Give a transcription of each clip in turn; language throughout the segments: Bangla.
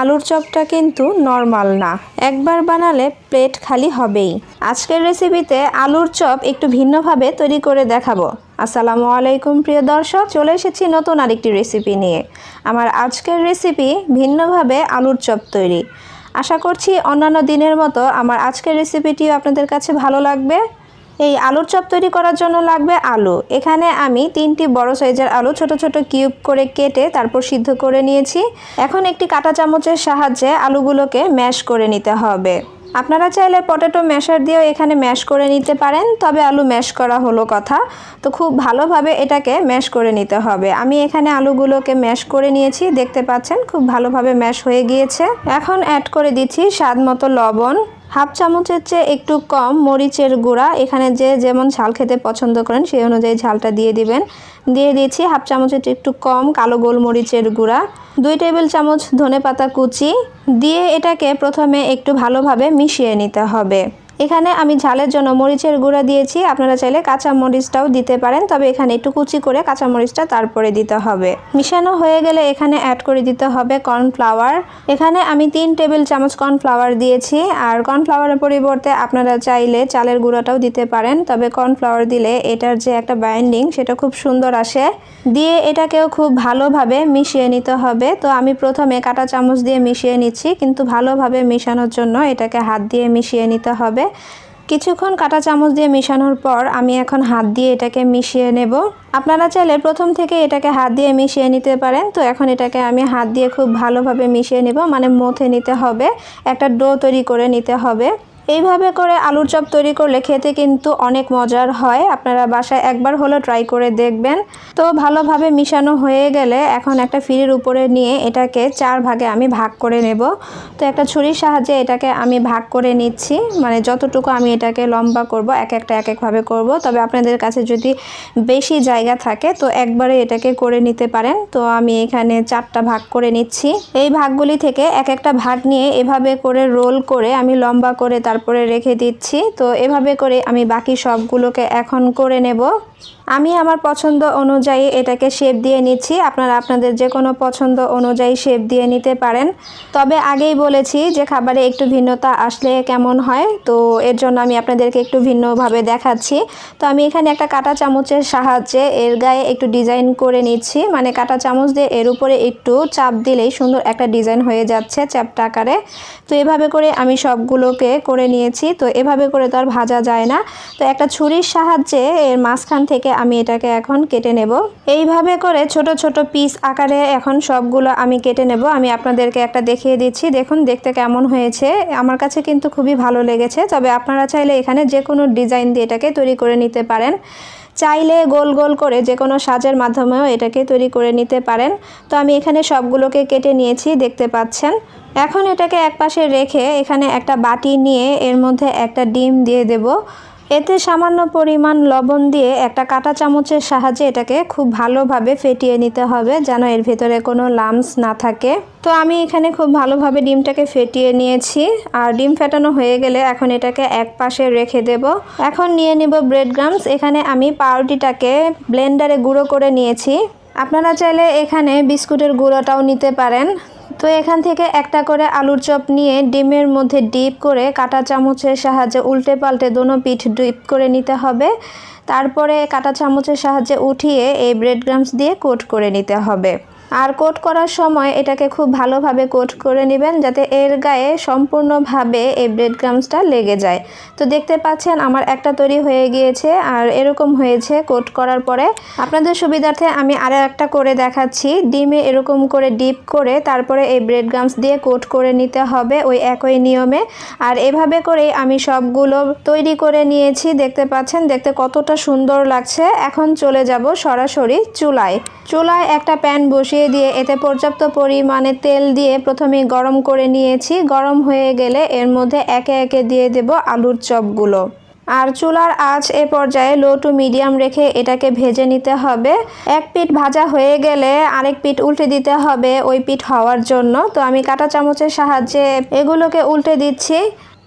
আলুর চপটা কিন্তু নরমাল না, একবার বানালে প্লেট খালি হবেই। আজকের রেসিপিতে আলুর চপ একটু ভিন্নভাবে তৈরি করে দেখাবো। আসসালামু আলাইকুম প্রিয় দর্শক, চলে এসেছি নতুন আরেকটি রেসিপি নিয়ে। আমার আজকের রেসিপি ভিন্নভাবে আলুর চপ তৈরি। আশা করছি অন্যান্য দিনের মতো আমার আজকের রেসিপিটিও আপনাদের কাছে ভালো লাগবে। এই আলুর চপ তৈরি করার জন্য লাগবে আলু। এখানে আমি 3টি বড় সাইজের আলু ছোট ছোট কিউব করে কেটে তারপর সিদ্ধ করে নিয়েছি। এখন একটি কাঁটা চামচের সাহায্যে আলুগুলোকে ম্যাশ করে নিতে হবে। আপনারা চাইলে পটেটো ম্যাশার দিয়েও এখানে ম্যাশ করে নিতে পারেন, তবে আলু ম্যাশ করা হলো কথা, তো খুব ভালোভাবে এটাকে ম্যাশ করে নিতে হবে। আমি এখানে আলুগুলোকে ম্যাশ করে নিয়েছি, দেখতে পাচ্ছেন খুব ভালোভাবে ম্যাশ হয়ে গিয়েছে। এখন অ্যাড করে দিচ্ছি স্বাদ মতো লবণ, হাফ চামচের চেয়ে একটু কম মরিচের গুঁড়া। এখানে যে যেমন ঝাল খেতে পছন্দ করেন সেই অনুযায়ী ঝালটা দিয়ে দিবেন। দিয়ে দিয়েছি হাফ চামচের চেয়ে একটু কম কালো গোলমরিচের গুঁড়া, 2 টেবিল চামচ ধনেপাতা কুচি দিয়ে এটাকে প্রথমে একটু ভালোভাবে মিশিয়ে নিতে হবে। এখানে আমি ঝালের জন্য মরিচের গুঁড়া দিয়েছি, আপনারা চাইলে কাঁচা মরিচটাও দিতে পারেন, তবে এখানে একটু কুচি করে কাঁচা মরিচটা তারপরে দিতে হবে। মিশানো হয়ে গেলে এখানে অ্যাড করে দিতে হবে কর্নফ্লাওয়ার। এখানে আমি 3 টেবিল চামচ কর্নফ্লাওয়ার দিয়েছি, আর কর্নফ্লাওয়ারের পরিবর্তে আপনারা চাইলে চালের গুঁড়াটাও দিতে পারেন, তবে কর্নফ্লাওয়ার দিলে এটার যে একটা বাইন্ডিং সেটা খুব সুন্দর আসে। দিয়ে এটাকেও খুব ভালোভাবে মিশিয়ে নিতে হবে। তো আমি প্রথমে কাঁটা চামচ দিয়ে মিশিয়ে নিচ্ছি, কিন্তু ভালোভাবে মিশানোর জন্য এটাকে হাত দিয়ে মিশিয়ে নিতে হবে। কিছুক্ষণ কাঁটা চামচ দিয়ে মিশানোর পর আমি এখন হাত দিয়ে এটাকে মিশিয়ে নেব। আপনারা চাইলে প্রথম থেকে এটাকে হাত দিয়ে মিশিয়ে নিতে পারেন। তো এখন এটাকে আমি হাত দিয়ে খুব ভালোভাবে মিশিয়ে নেব, মানে মথে নিতে হবে, একটা ডো তৈরি করে নিতে হবে। এইভাবে করে আলুর চপ তৈরি করলে খেতে কিন্তু অনেক মজার হয়। আপনারা বাসায় একবার হলো ট্রাই করে দেখবেন। তো ভালোভাবে মিশানো হয়ে গেলে এখন একটা ফিরির উপরে নিয়ে এটাকে 4 ভাগে আমি ভাগ করে নেব। তো একটা ছুরির সাহায্যে এটাকে আমি ভাগ করে নিচ্ছি, মানে যতটুকু আমি এটাকে লম্বা করব এক একভাবে করব। তবে আপনাদের কাছে যদি বেশি জায়গা থাকে তো একবারে এটাকে করে নিতে পারেন। তো আমি এখানে 4টা ভাগ করে নিচ্ছি। এই ভাগগুলি থেকে একটা ভাগ নিয়ে এভাবে করে রোল করে আমি লম্বা করে তারপরে রেখে দিচ্ছি। তো এভাবে করে আমি বাকি সবগুলোকে এখন করে নেব। আমি আমার পছন্দ অনুযায়ী এটাকে শেপ দিয়ে নিচ্ছি, আপনারা আপনাদের যে কোনো পছন্দ অনুযায়ী শেপ দিয়ে নিতে পারেন। তবে আগেই বলেছি যে খাবারে একটু ভিন্নতা আসলে কেমন হয়, তো এর জন্য আমি আপনাদেরকে একটু ভিন্নভাবে দেখাচ্ছি। তো আমি এখানে একটা কাঁটা চামচের সাহায্যে এর গায়ে একটু ডিজাইন করে নিচ্ছি, মানে কাঁটা চামচ দিয়ে এর উপরে একটু চাপ দিলেই সুন্দর একটা ডিজাইন হয়ে যাচ্ছে চ্যাপ্টা আকারে। তো এভাবে করে আমি সবগুলোকে করে নিয়েছি। তো এভাবে করে তো আর ভাজা যায় না, তো একটা ছুরির সাহায্যে এর মাঝখান থেকে আমি এটাকে এখন কেটে নেব। এইভাবে করে ছোট ছোট পিস আকারে এখন সবগুলো আমি কেটে নেব। আমি আপনাদেরকে একটা দেখিয়ে দিচ্ছি, দেখুন দেখতে কেমন হয়েছে। আমার কাছে কিন্তু খুবই ভালো লেগেছে। তবে আপনারা চাইলে এখানে যে কোনো ডিজাইন দিয়ে এটাকে তৈরি করে নিতে পারেন। চাইলে গোল গোল করে যে কোনো সাজের মাধ্যমেও এটাকে তৈরি করে নিতে পারেন। তো আমি এখানে সবগুলোকে কেটে নিয়েছি, দেখতে পাচ্ছেন। এখন এটাকে একপাশে রেখে এখানে একটা বাটি নিয়ে এর মধ্যে একটা ডিম দিয়ে দেব। এতে সামান্য পরিমাণ লবণ দিয়ে একটা কাঁটা চামচের সাহায্যে এটাকে খুব ভালোভাবে ফেটিয়ে নিতে হবে, যেন এর ভেতরে কোনো লামস না থাকে। তো আমি এখানে খুব ভালোভাবে ডিমটাকে ফেটিয়ে নিয়েছি। আর ডিম ফেটানো হয়ে গেলে এখন এটাকে এক পাশে রেখে দেব। এখন নিয়ে নেব ব্রেড ক্রাম্বস। এখানে আমি পাউরুটিটাকে ব্লেন্ডারে গুঁড়ো করে নিয়েছি, আপনারা চাইলে এখানে বিস্কুটের গুঁড়োটাও নিতে পারেন। তো এখান থেকে একটা করে আলুর চপ নিয়ে ডিমের মধ্যে ডিপ করে কাঁটা চামচের সাহায্যে উল্টে পাল্টে দোনো পিঠ ডিপ করে নিতে হবে। তারপরে কাঁটা চামচের সাহায্যে উঠিয়ে এই ব্রেড ক্রাম্বস দিয়ে কোট করে নিতে হবে। আর কোট করার সময় এটাকে খুব ভালোভাবে কোট করে নেবেন, যাতে এর গায়ে সম্পূর্ণভাবে এই ব্রেড ক্রাম্বসটা লেগে যায়। তো দেখতে পাচ্ছেন আমার একটা তৈরি হয়ে গিয়েছে, আর এরকম হয়েছে কোট করার পরে। আপনাদের সুবিধার্থে আমি আরও একটা করে দেখাচ্ছি। ডিমে এরকম করে ডিপ করে তারপরে এই ব্রেড ক্রাম্বস দিয়ে কোট করে নিতে হবে ওই একই নিয়মে। আর এভাবে করেই আমি সবগুলো তৈরি করে নিয়েছি, দেখতে পাচ্ছেন দেখতে কতটা সুন্দর লাগছে। এখন চলে যাব সরাসরি চুলায়। একটা প্যান বসিয়ে দিয়ে এতে পর্যাপ্ত পরিমাণে তেল দিয়ে প্রথমে গরম করে নিয়েছি। গরম হয়ে গেলে এর মধ্যে একে একে দিয়ে দেব আলুর চপগুলো। আর চুলার আঁচ এ পর্যায়ে লো টু মিডিয়াম রেখে এটাকে ভেজে নিতে হবে। এক পিঠ ভাজা হয়ে গেলে আরেক পিঠ উল্টে দিতে হবে ওই পিঠ হওয়ার জন্য। তো আমি কাঁটা চামচের সাহায্যে এগুলোকে উল্টে দিচ্ছি।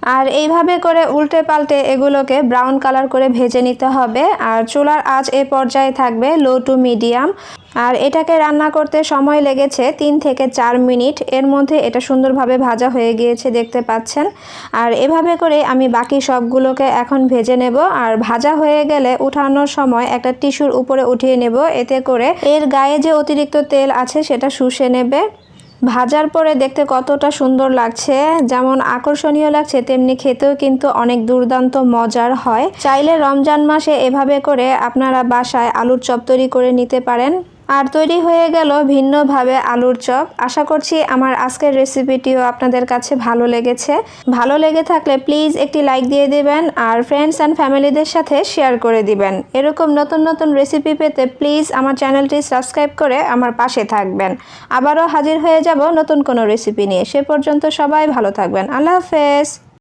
আর এইভাবে করে উল্টে পাল্টে এগুলোকে ব্রাউন কালার করে ভেজে নিতে হবে। আর চুলার আঁচ এ পর্যায়ে থাকবে লো টু মিডিয়াম। আর এটাকে রান্না করতে সময় লেগেছে 3 থেকে 4 মিনিট। এর মধ্যে এটা সুন্দরভাবে ভাজা হয়ে গিয়েছে দেখতে পাচ্ছেন। আর এভাবে করে আমি বাকি সবগুলোকে এখন ভেজে নেব। আর ভাজা হয়ে গেলে উঠানোর সময় একটা টিস্যুর উপরে উঠিয়ে নেব, এতে করে এর গায়ে যে অতিরিক্ত তেল আছে সেটা শুষে নেবে। ভাজার পরে দেখতে কতটা সুন্দর লাগছে, যেমন আকর্ষণীয় লাগছে তেমনি খেতেও কিন্তু অনেক দুর্দান্ত মজার হয়। চাইলে রমজান মাসে এভাবে করে আপনারা বাসায় আলুর চপ তৈরি করে নিতে পারেন। আর তৈরি হয়ে গেল ভিন্নভাবে আলুর চপ। আশা করছি আমার আজকের রেসিপিটিও আপনাদের কাছে ভালো লেগেছে। ভালো লেগে থাকলে প্লিজ একটি লাইক দিয়ে দিবেন আর ফ্রেন্ডস অ্যান্ড ফ্যামিলিদের সাথে শেয়ার করে দিবেন। এরকম নতুন নতুন রেসিপি পেতে প্লিজ আমার চ্যানেলটি সাবস্ক্রাইব করে আমার পাশে থাকবেন। আবারও হাজির হয়ে যাব নতুন কোনো রেসিপি নিয়ে। সে পর্যন্ত সবাই ভালো থাকবেন। আল্লাহ হাফেজ।